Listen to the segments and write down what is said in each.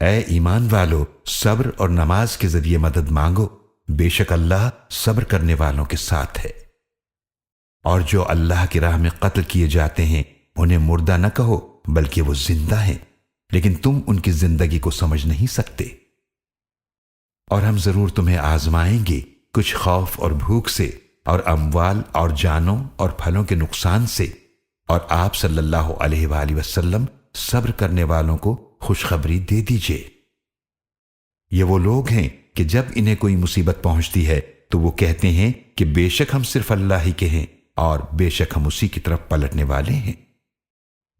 اے ایمان والو، صبر اور نماز کے ذریعے مدد مانگو، بے شک اللہ صبر کرنے والوں کے ساتھ ہے۔ اور جو اللہ کی راہ میں قتل کیے جاتے ہیں انہیں مردہ نہ کہو بلکہ وہ زندہ ہیں، لیکن تم ان کی زندگی کو سمجھ نہیں سکتے۔ اور ہم ضرور تمہیں آزمائیں گے، کچھ خوف اور بھوک سے، اور اموال اور جانوں اور پھلوں کے نقصان سے، اور آپ صلی اللہ علیہ وآلہ وسلم صبر کرنے والوں کو خوشخبری دے دیجئے۔ یہ وہ لوگ ہیں کہ جب انہیں کوئی مصیبت پہنچتی ہے تو وہ کہتے ہیں کہ بے شک ہم صرف اللہ ہی کے ہیں اور بے شک ہم اسی کی طرف پلٹنے والے ہیں۔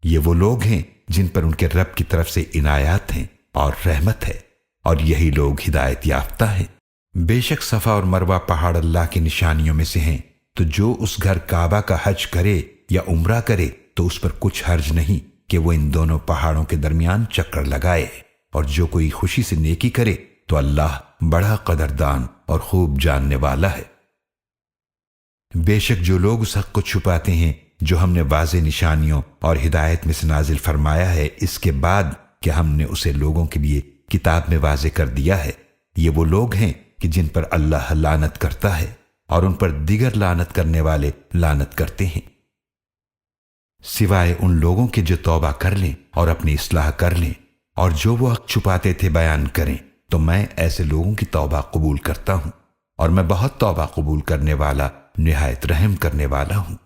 یہ وہ لوگ ہیں جن پر ان کے رب کی طرف سے عنایات ہیں اور رحمت ہے، اور یہی لوگ ہدایت یافتہ ہیں۔ بے شک صفا اور مروہ پہاڑ اللہ کی نشانیوں میں سے ہیں، تو جو اس گھر کعبہ کا حج کرے یا عمرہ کرے تو اس پر کچھ حرج نہیں کہ وہ ان دونوں پہاڑوں کے درمیان چکر لگائے، اور جو کوئی خوشی سے نیکی کرے تو اللہ بڑا قدردان اور خوب جاننے والا ہے۔ بے شک جو لوگ اس حق کو چھپاتے ہیں جو ہم نے واضح نشانیوں اور ہدایت میں سے نازل فرمایا ہے، اس کے بعد کہ ہم نے اسے لوگوں کے لیے کتاب میں واضح کر دیا ہے، یہ وہ لوگ ہیں کہ جن پر اللہ لعنت کرتا ہے اور ان پر دیگر لعنت کرنے والے لعنت کرتے ہیں، سوائے ان لوگوں کے جو توبہ کر لیں اور اپنی اصلاح کر لیں اور جو وہ حق چھپاتے تھے بیان کریں، تو میں ایسے لوگوں کی توبہ قبول کرتا ہوں، اور میں بہت توبہ قبول کرنے والا، نہایت رحم کرنے والا ہوں۔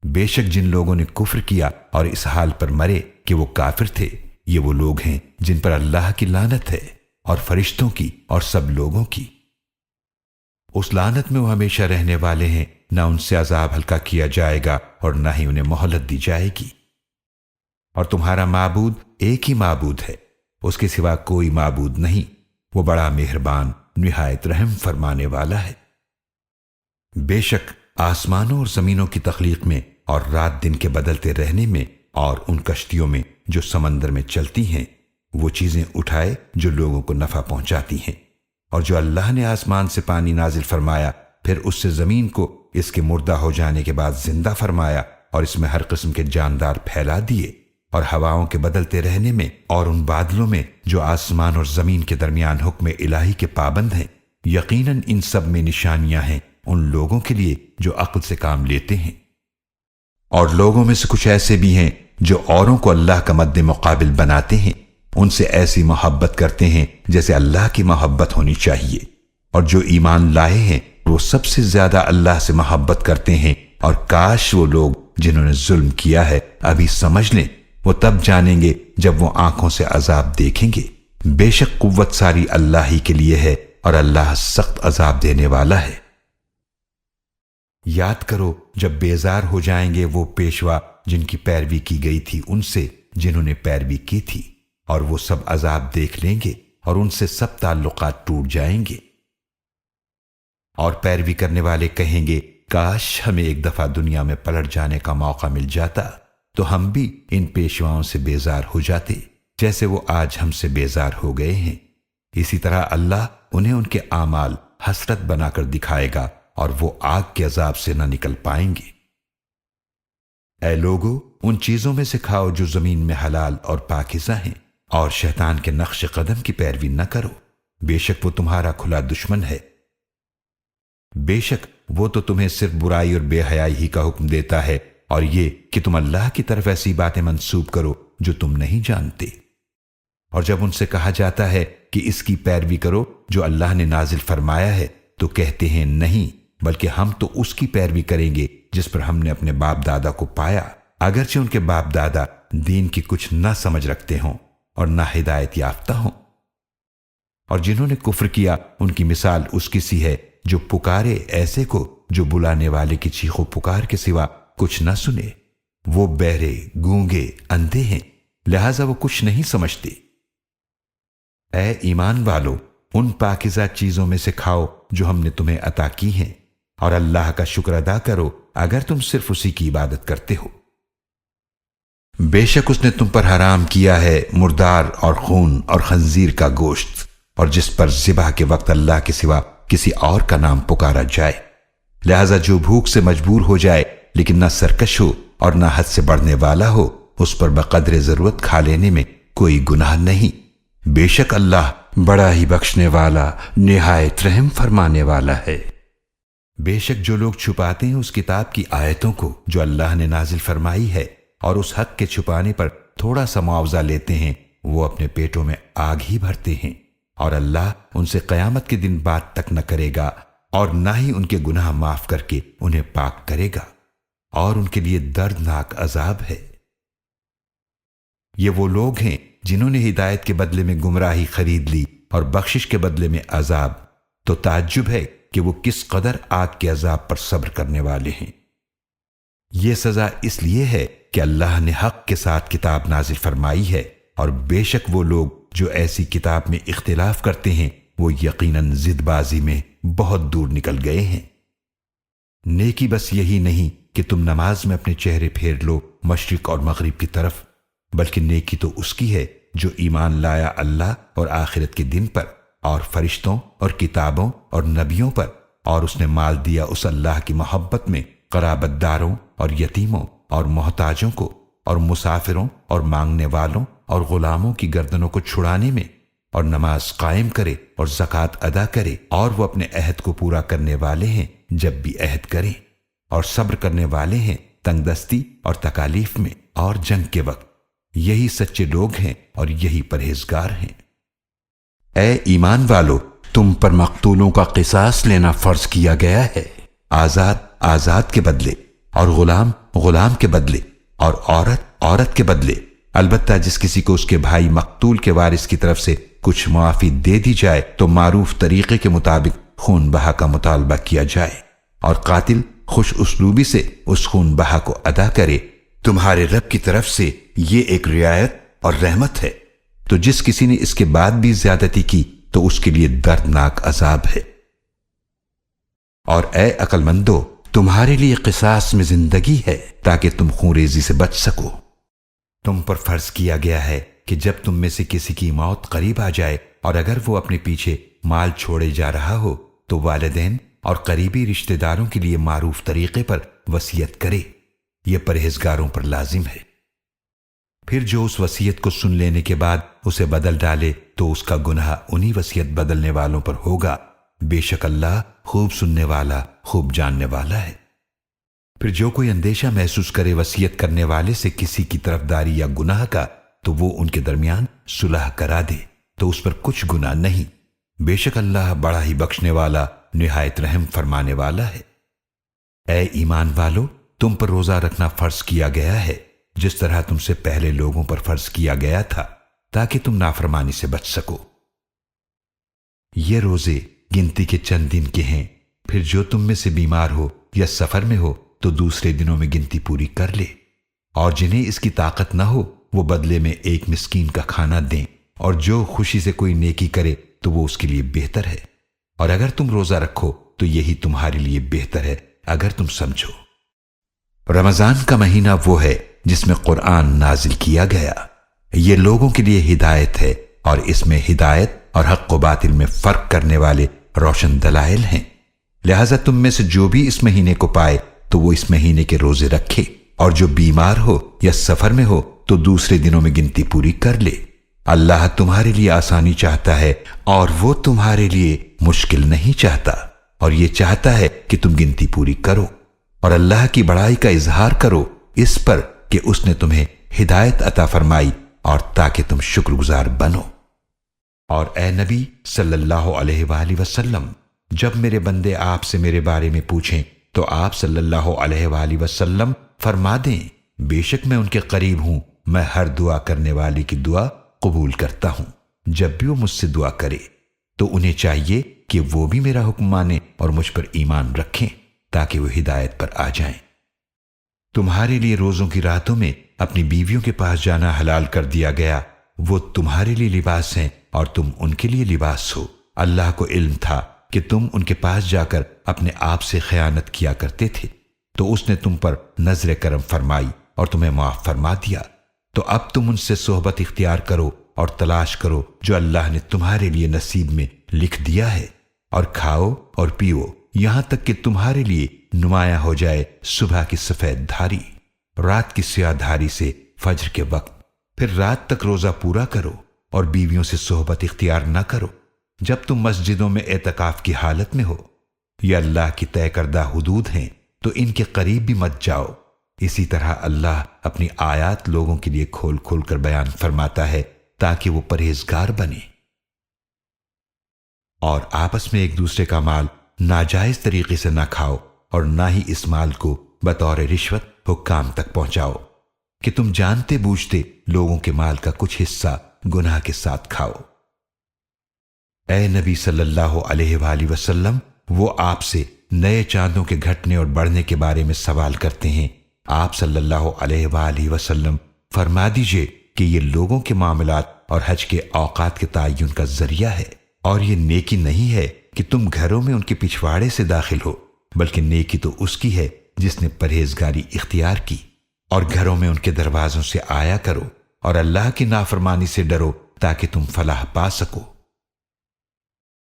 بے شک جن لوگوں نے کفر کیا اور اس حال پر مرے کہ وہ کافر تھے، یہ وہ لوگ ہیں جن پر اللہ کی لعنت ہے، اور فرشتوں کی اور سب لوگوں کی۔ اس لعنت میں وہ ہمیشہ رہنے والے ہیں، نہ ان سے عذاب ہلکا کیا جائے گا اور نہ ہی انہیں مہلت دی جائے گی۔ اور تمہارا معبود ایک ہی معبود ہے، اس کے سوا کوئی معبود نہیں، وہ بڑا مہربان، نہایت رحم فرمانے والا ہے۔ بے شک آسمانوں اور زمینوں کی تخلیق میں اور رات دن کے بدلتے رہنے میں اور ان کشتیوں میں جو سمندر میں چلتی ہیں، وہ چیزیں اٹھائے جو لوگوں کو نفع پہنچاتی ہیں، اور جو اللہ نے آسمان سے پانی نازل فرمایا، پھر اس سے زمین کو اس کے مردہ ہو جانے کے بعد زندہ فرمایا، اور اس میں ہر قسم کے جاندار پھیلا دیے، اور ہواؤں کے بدلتے رہنے میں اور ان بادلوں میں جو آسمان اور زمین کے درمیان حکم الہی کے پابند ہیں، یقیناً ان سب میں نشانیاں ہیں ان لوگوں کے لیے جو عقل سے کام لیتے ہیں۔ اور لوگوں میں سے کچھ ایسے بھی ہیں جو اوروں کو اللہ کا مد مقابل بناتے ہیں، ان سے ایسی محبت کرتے ہیں جیسے اللہ کی محبت ہونی چاہیے، اور جو ایمان لائے ہیں وہ سب سے زیادہ اللہ سے محبت کرتے ہیں، اور کاش وہ لوگ جنہوں نے ظلم کیا ہے ابھی سمجھ لیں، وہ تب جانیں گے جب وہ آنکھوں سے عذاب دیکھیں گے۔ بے شک قوت ساری اللہ ہی کے لیے ہے، اور اللہ سخت عذاب دینے والا ہے۔ یاد کرو جب بیزار ہو جائیں گے وہ پیشوا جن کی پیروی کی گئی تھی ان سے جنہوں نے پیروی کی تھی، اور وہ سب عذاب دیکھ لیں گے اور ان سے سب تعلقات ٹوٹ جائیں گے۔ اور پیروی کرنے والے کہیں گے کاش ہمیں ایک دفعہ دنیا میں پلٹ جانے کا موقع مل جاتا تو ہم بھی ان پیشواؤں سے بیزار ہو جاتے جیسے وہ آج ہم سے بیزار ہو گئے ہیں۔ اسی طرح اللہ انہیں ان کے اعمال حسرت بنا کر دکھائے گا اور وہ آگ کے عذاب سے نہ نکل پائیں گے۔ اے لوگو، ان چیزوں میں سے کھاؤ جو زمین میں حلال اور پاکیزہ ہیں، اور شیطان کے نقش قدم کی پیروی نہ کرو، بے شک وہ تمہارا کھلا دشمن ہے۔ بے شک وہ تو تمہیں صرف برائی اور بے حیائی ہی کا حکم دیتا ہے، اور یہ کہ تم اللہ کی طرف ایسی باتیں منسوب کرو جو تم نہیں جانتے۔ اور جب ان سے کہا جاتا ہے کہ اس کی پیروی کرو جو اللہ نے نازل فرمایا ہے، تو کہتے ہیں نہیں، بلکہ ہم تو اس کی پیروی کریں گے جس پر ہم نے اپنے باپ دادا کو پایا، اگرچہ ان کے باپ دادا دین کی کچھ نہ سمجھ رکھتے ہوں اور نہ ہدایت یافتہ ہوں۔ اور جنہوں نے کفر کیا ان کی مثال اس کی سی ہے جو پکارے ایسے کو جو بلانے والے کی چیخو پکار کے سوا کچھ نہ سنے، وہ بہرے، گونگے، اندھے ہیں، لہذا وہ کچھ نہیں سمجھتے۔ اے ایمان والو، ان پاکیزہ چیزوں میں سے کھاؤ جو ہم نے تمہیں عطا کی ہیں، اور اللہ کا شکر ادا کرو اگر تم صرف اسی کی عبادت کرتے ہو۔ بے شک اس نے تم پر حرام کیا ہے مردار اور خون اور خنزیر کا گوشت، اور جس پر ذبح کے وقت اللہ کے سوا کسی اور کا نام پکارا جائے، لہذا جو بھوک سے مجبور ہو جائے لیکن نہ سرکش ہو اور نہ حد سے بڑھنے والا ہو، اس پر بقدر ضرورت کھا لینے میں کوئی گناہ نہیں، بے شک اللہ بڑا ہی بخشنے والا نہایت رحم فرمانے والا ہے۔ بے شک جو لوگ چھپاتے ہیں اس کتاب کی آیتوں کو جو اللہ نے نازل فرمائی ہے اور اس حق کے چھپانے پر تھوڑا سا معاوضہ لیتے ہیں، وہ اپنے پیٹوں میں آگ ہی بھرتے ہیں، اور اللہ ان سے قیامت کے دن بات تک نہ کرے گا اور نہ ہی ان کے گناہ معاف کر کے انہیں پاک کرے گا، اور ان کے لیے دردناک عذاب ہے۔ یہ وہ لوگ ہیں جنہوں نے ہدایت کے بدلے میں گمراہی خرید لی اور بخشش کے بدلے میں عذاب، تو تعجب ہے کہ وہ کس قدر آگ کے عذاب پر صبر کرنے والے ہیں۔ یہ سزا اس لیے ہے کہ اللہ نے حق کے ساتھ کتاب نازل فرمائی ہے، اور بے شک وہ لوگ جو ایسی کتاب میں اختلاف کرتے ہیں وہ یقیناً ضد بازی میں بہت دور نکل گئے ہیں۔ نیکی بس یہی نہیں کہ تم نماز میں اپنے چہرے پھیر لو مشرق اور مغرب کی طرف، بلکہ نیکی تو اس کی ہے جو ایمان لایا اللہ اور آخرت کے دن پر اور فرشتوں اور کتابوں اور نبیوں پر، اور اس نے مال دیا اس اللہ کی محبت میں قرابت داروں اور یتیموں اور محتاجوں کو اور مسافروں اور مانگنے والوں اور غلاموں کی گردنوں کو چھڑانے میں، اور نماز قائم کرے اور زکوٰۃ ادا کرے، اور وہ اپنے عہد کو پورا کرنے والے ہیں جب بھی عہد کریں، اور صبر کرنے والے ہیں تنگ دستی اور تکالیف میں اور جنگ کے وقت۔ یہی سچے لوگ ہیں اور یہی پرہیزگار ہیں۔ اے ایمان والو، تم پر مقتولوں کا قصاص لینا فرض کیا گیا ہے، آزاد آزاد کے بدلے، اور غلام غلام کے بدلے، اور عورت عورت کے بدلے، البتہ جس کسی کو اس کے بھائی مقتول کے وارث کی طرف سے کچھ معافی دے دی جائے تو معروف طریقے کے مطابق خون بہا کا مطالبہ کیا جائے، اور قاتل خوش اسلوبی سے اس خون بہا کو ادا کرے۔ تمہارے رب کی طرف سے یہ ایک رعایت اور رحمت ہے، تو جس کسی نے اس کے بعد بھی زیادتی کی تو اس کے لیے دردناک عذاب ہے۔ اور اے عقل مندو، تمہارے لیے قصاص میں زندگی ہے تاکہ تم خونریزی سے بچ سکو۔ تم پر فرض کیا گیا ہے کہ جب تم میں سے کسی کی موت قریب آ جائے اور اگر وہ اپنے پیچھے مال چھوڑے جا رہا ہو تو والدین اور قریبی رشتہ داروں کے لیے معروف طریقے پر وصیت کرے، یہ پرہیزگاروں پر لازم ہے۔ پھر جو اس وصیت کو سن لینے کے بعد اسے بدل ڈالے تو اس کا گناہ انہی وصیت بدلنے والوں پر ہوگا، بے شک اللہ خوب سننے والا خوب جاننے والا ہے۔ پھر جو کوئی اندیشہ محسوس کرے وصیت کرنے والے سے کسی کی طرفداری یا گناہ کا تو وہ ان کے درمیان صلح کرا دے تو اس پر کچھ گناہ نہیں، بے شک اللہ بڑا ہی بخشنے والا نہایت رحم فرمانے والا ہے۔ اے ایمان والو، تم پر روزہ رکھنا فرض کیا گیا ہے جس طرح تم سے پہلے لوگوں پر فرض کیا گیا تھا تاکہ تم نافرمانی سے بچ سکو۔ یہ روزے گنتی کے چند دن کے ہیں، پھر جو تم میں سے بیمار ہو یا سفر میں ہو تو دوسرے دنوں میں گنتی پوری کر لے، اور جنہیں اس کی طاقت نہ ہو وہ بدلے میں ایک مسکین کا کھانا دیں، اور جو خوشی سے کوئی نیکی کرے تو وہ اس کے لیے بہتر ہے، اور اگر تم روزہ رکھو تو یہی تمہارے لیے بہتر ہے اگر تم سمجھو۔ رمضان کا مہینہ وہ ہے جس میں قرآن نازل کیا گیا، یہ لوگوں کے لیے ہدایت ہے، اور اس میں ہدایت اور حق و باطل میں فرق کرنے والے روشن دلائل ہیں، لہذا تم میں سے جو بھی اس مہینے کو پائے تو وہ اس مہینے کے روزے رکھے، اور جو بیمار ہو یا سفر میں ہو تو دوسرے دنوں میں گنتی پوری کر لے۔ اللہ تمہارے لیے آسانی چاہتا ہے اور وہ تمہارے لیے مشکل نہیں چاہتا، اور یہ چاہتا ہے کہ تم گنتی پوری کرو، اور اللہ کی بڑائی کا اظہار کرو اس پر کہ اس نے تمہیں ہدایت عطا فرمائی اور تاکہ تم شکر گزار بنو۔ اور اے نبی صلی اللہ علیہ وآلہ وسلم، جب میرے بندے آپ سے میرے بارے میں پوچھیں تو آپ صلی اللہ علیہ وآلہ وسلم فرما دیں، بے شک میں ان کے قریب ہوں، میں ہر دعا کرنے والی کی دعا قبول کرتا ہوں۔ جب بھی وہ مجھ سے دعا کرے تو انہیں چاہیے کہ وہ بھی میرا حکم مانیں اور مجھ پر ایمان رکھیں تاکہ وہ ہدایت پر آ جائیں۔ تمہارے لیے روزوں کی راتوں میں اپنی بیویوں کے پاس جانا حلال کر دیا گیا، وہ تمہارے لیے لباس ہیں اور تم ان کے لیے لباس ہو۔ اللہ کو علم تھا کہ تم ان کے پاس جا کر اپنے آپ سے خیانت کیا کرتے تھے، تو اس نے تم پر نظر کرم فرمائی اور تمہیں معاف فرما دیا، تو اب تم ان سے صحبت اختیار کرو اور تلاش کرو جو اللہ نے تمہارے لیے نصیب میں لکھ دیا ہے، اور کھاؤ اور پیو یہاں تک کہ تمہارے لیے نمایاں ہو جائے صبح کی سفید دھاری رات کی سیاہ دھاری سے فجر کے وقت، پھر رات تک روزہ پورا کرو اور بیویوں سے صحبت اختیار نہ کرو جب تم مسجدوں میں اعتکاف کی حالت میں ہو۔ یہ اللہ کی طے کردہ حدود ہیں تو ان کے قریب بھی مت جاؤ۔ اسی طرح اللہ اپنی آیات لوگوں کے لیے کھول کھول کر بیان فرماتا ہے تاکہ وہ پرہیزگار بنے۔ اور آپس میں ایک دوسرے کا مال ناجائز طریقے سے نہ کھاؤ، اور نہ ہی اس مال کو بطور رشوت حکام تک پہنچاؤ کہ تم جانتے بوجھتے لوگوں کے مال کا کچھ حصہ گناہ کے ساتھ کھاؤ۔ اے نبی صلی اللہ علیہ وآلہ وسلم، وہ آپ سے نئے چاندوں کے گھٹنے اور بڑھنے کے بارے میں سوال کرتے ہیں۔ آپ صلی اللہ علیہ وآلہ وسلم فرما دیجئے کہ یہ لوگوں کے معاملات اور حج کے اوقات کے تعین کا ذریعہ ہے، اور یہ نیکی نہیں ہے کہ تم گھروں میں ان کے پچھواڑے سے داخل ہو، بلکہ نیکی تو اس کی ہے جس نے پرہیزگاری اختیار کی۔ اور گھروں میں ان کے دروازوں سے آیا کرو، اور اللہ کی نافرمانی سے ڈرو تاکہ تم فلاح پا سکو۔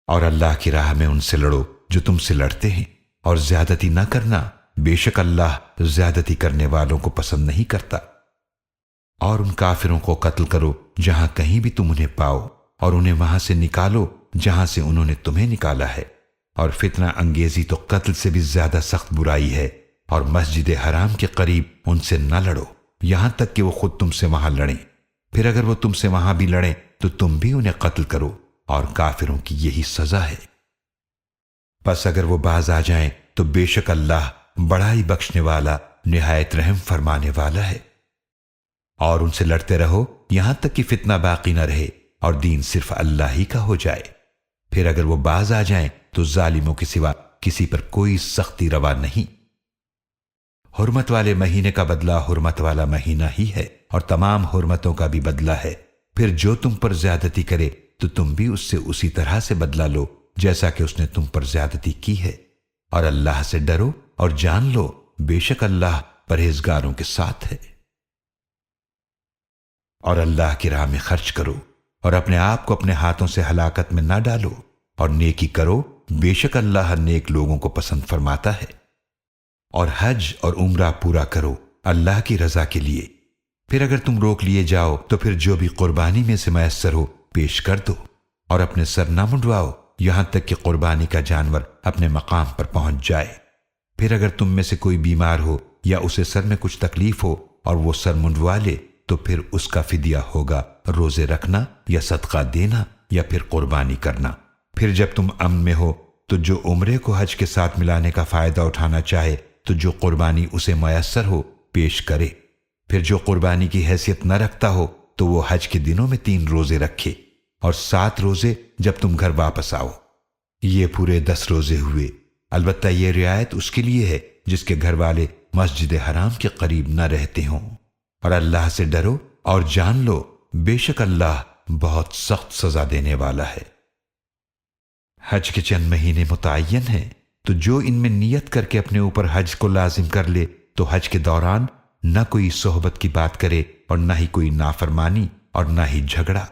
اور اللہ کی راہ میں ان سے لڑو جو تم سے لڑتے ہیں، اور زیادتی نہ کرنا، بے شک اللہ زیادتی کرنے والوں کو پسند نہیں کرتا۔ اور ان کافروں کو قتل کرو جہاں کہیں بھی تم انہیں پاؤ، اور انہیں وہاں سے نکالو جہاں سے انہوں نے تمہیں نکالا ہے۔ اور فتنہ انگیزی تو قتل سے بھی زیادہ سخت برائی ہے۔ اور مسجد حرام کے قریب ان سے نہ لڑو یہاں تک کہ وہ خود تم سے وہاں لڑیں، پھر اگر وہ تم سے وہاں بھی لڑیں تو تم بھی انہیں قتل کرو، اور کافروں کی یہی سزا ہے۔ پس اگر وہ باز آ جائیں تو بے شک اللہ بڑا ہی بخشنے والا، نہایت رحم فرمانے والا ہے۔ اور ان سے لڑتے رہو یہاں تک کہ فتنہ باقی نہ رہے اور دین صرف اللہ ہی کا ہو جائے۔ پھر اگر وہ باز آ جائیں تو ظالموں کے سوا کسی پر کوئی سختی روا نہیں۔ حرمت والے مہینے کا بدلہ حرمت والا مہینہ ہی ہے، اور تمام حرمتوں کا بھی بدلہ ہے۔ پھر جو تم پر زیادتی کرے تو تم بھی اس سے اسی طرح سے بدلہ لو جیسا کہ اس نے تم پر زیادتی کی ہے۔ اور اللہ سے ڈرو اور جان لو بے شک اللہ پرہیزگاروں کے ساتھ ہے۔ اور اللہ کی راہ میں خرچ کرو، اور اپنے آپ کو اپنے ہاتھوں سے ہلاکت میں نہ ڈالو، اور نیکی کرو، بے شک اللہ نیک لوگوں کو پسند فرماتا ہے۔ اور حج اور عمرہ پورا کرو اللہ کی رضا کے لیے۔ پھر اگر تم روک لیے جاؤ تو پھر جو بھی قربانی میں سے میسر ہو پیش کر دو، اور اپنے سر نہ منڈواؤ یہاں تک کہ قربانی کا جانور اپنے مقام پر پہنچ جائے۔ پھر اگر تم میں سے کوئی بیمار ہو یا اسے سر میں کچھ تکلیف ہو اور وہ سر منڈوا لے تو پھر اس کا فدیہ ہوگا روزے رکھنا یا صدقہ دینا یا پھر قربانی کرنا۔ پھر جب تم امن میں ہو تو جو عمرے کو حج کے ساتھ ملانے کا فائدہ اٹھانا چاہے تو جو قربانی اسے میسر ہو پیش کرے۔ پھر جو قربانی کی حیثیت نہ رکھتا ہو تو وہ حج کے دنوں میں 3 روزے رکھے، اور 7 روزے جب تم گھر واپس آؤ۔ یہ پورے 10 روزے ہوئے۔ البتہ یہ رعایت اس کے لیے ہے جس کے گھر والے مسجد حرام کے قریب نہ رہتے ہوں۔ اور اللہ سے ڈرو اور جان لو بے شک اللہ بہت سخت سزا دینے والا ہے۔ حج کے چند مہینے متعین ہیں، تو جو ان میں نیت کر کے اپنے اوپر حج کو لازم کر لے تو حج کے دوران نہ کوئی صحبت کی بات کرے اور نہ ہی کوئی نافرمانی اور نہ ہی جھگڑا۔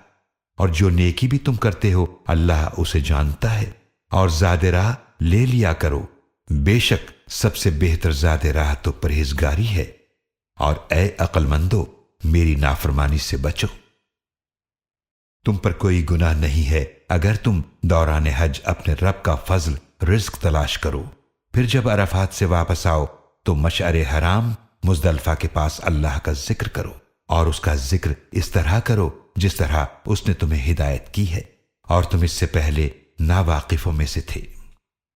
اور جو نیکی بھی تم کرتے ہو اللہ اسے جانتا ہے۔ اور زاد راہ لے لیا کرو، بے شک سب سے بہتر زاد راہ تو پرہیزگاری ہے۔ اور اے عقل مندو میری نافرمانی سے بچو۔ تم پر کوئی گناہ نہیں ہے اگر تم دوران حج اپنے رب کا فضل رزق تلاش کرو۔ پھر جب عرفات سے واپس آؤ تو مشعر حرام مزدلفہ کے پاس اللہ کا ذکر کرو، اور اس کا ذکر اس طرح کرو جس طرح اس نے تمہیں ہدایت کی ہے، اور تم اس سے پہلے ناواقفوں میں سے تھے۔